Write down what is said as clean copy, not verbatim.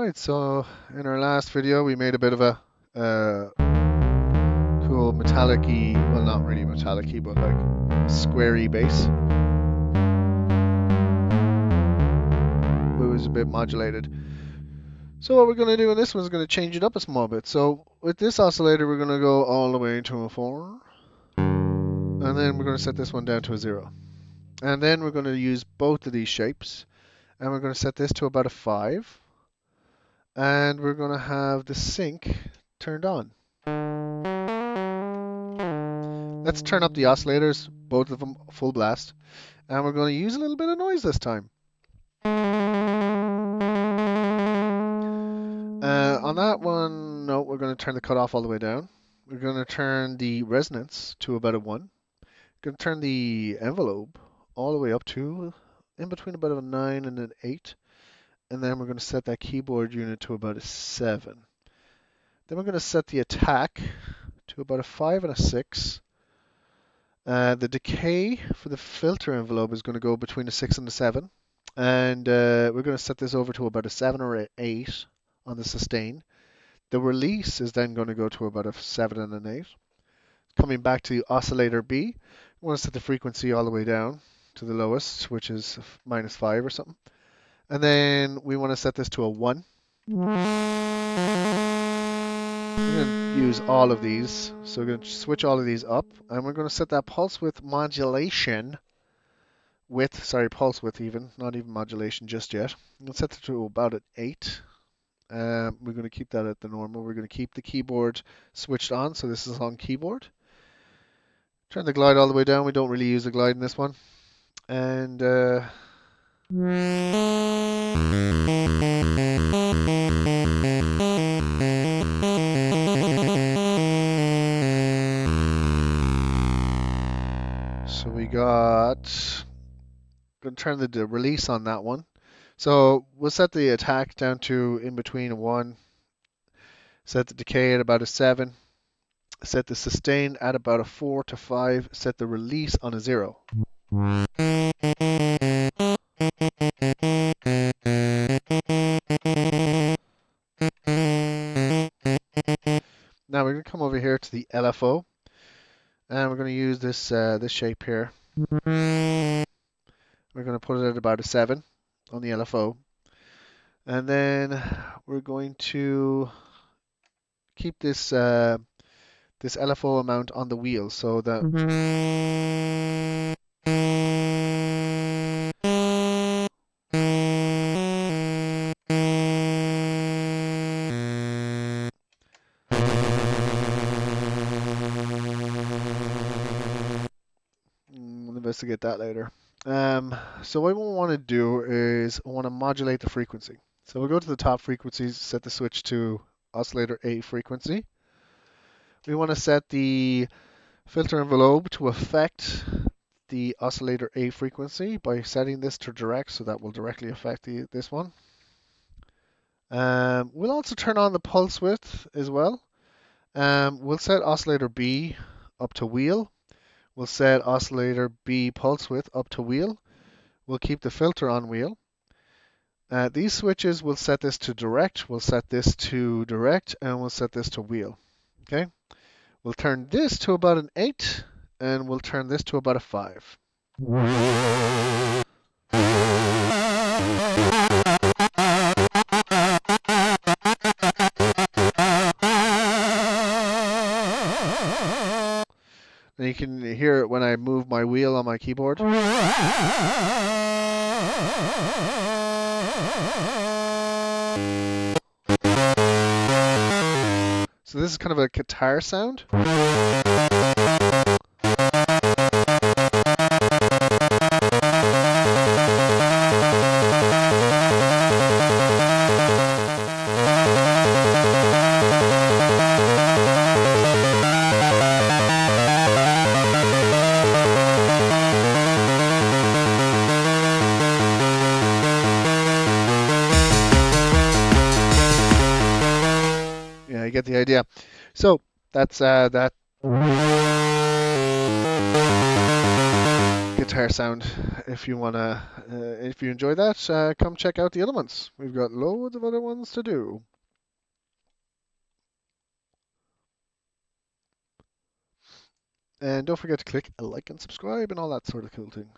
Alright, so in our last video we made a bit of a cool metallic-y, well not really metallic-y, but like squarey bass. It was a bit modulated. So what we're going to do in this one is going to change it up a small bit. So with this oscillator we're going to go all the way to a 4. And then we're going to set this one down to a 0. And then we're going to use both of these shapes. And we're going to set this to about a 5. And we're going to have the sync turned on. Let's turn up the oscillators, both of them full blast. And we're going to use a little bit of noise this time. On that one, no, we're going to turn the cutoff all the way down. We're going to turn the resonance to about a 1. We're going to turn the envelope all the way up to in between about a 9 and an 8. And then we're going to set that keyboard unit to about a 7. Then we're going to set the attack to about a 5 and a 6. The decay for the filter envelope is going to go between a 6 and a 7. And we're going to set this over to about a 7 or an 8 on the sustain. The release is then going to go to about a 7 and an 8. Coming back to the oscillator B, we want to set the frequency all the way down to the lowest, which is -5 or something. And then we want to set this to a 1. We're going to use all of these. So we're going to switch all of these up. And we're going to set that pulse width modulation width, sorry, pulse width even, not even modulation just yet. We'll set it to about an 8. We're going to keep that at the normal. We're going to keep the keyboard switched on, so this is on keyboard. Turn the glide all the way down. We don't really use the glide in this one. And so we got, going to turn the release on that one. So we'll set the attack down to in between a 1, set the decay at about a 7, set the sustain at about a 4 to 5, set the release on a 0. Now we're going to come over here to the LFO, and we're going to use this this shape here. We're going to put it at about a 7 on the LFO, and then we're going to keep this this LFO amount on the wheel so that we'll investigate that later. So what we want to do is we want to modulate the frequency. So we'll go to the top frequencies, set the switch to oscillator A frequency. We want to set the filter envelope to affect the oscillator A frequency by setting this to direct, so that will directly affect this one. We'll also turn on the pulse width as well. We'll set oscillator B up to wheel. We'll set oscillator B pulse width up to wheel. We'll keep the filter on wheel. These switches, we'll set this to direct, we'll set this to direct, and we'll set this to wheel. Okay. We'll turn this to about an 8, and we'll turn this to about a 5. And you can hear it when I move my wheel on my keyboard. So this is kind of a guitar sound. You get the idea. So that's that guitar sound. If you enjoy that, come check out the other ones. We've got loads of other ones to do. And don't forget to click like and subscribe and all that sort of cool thing.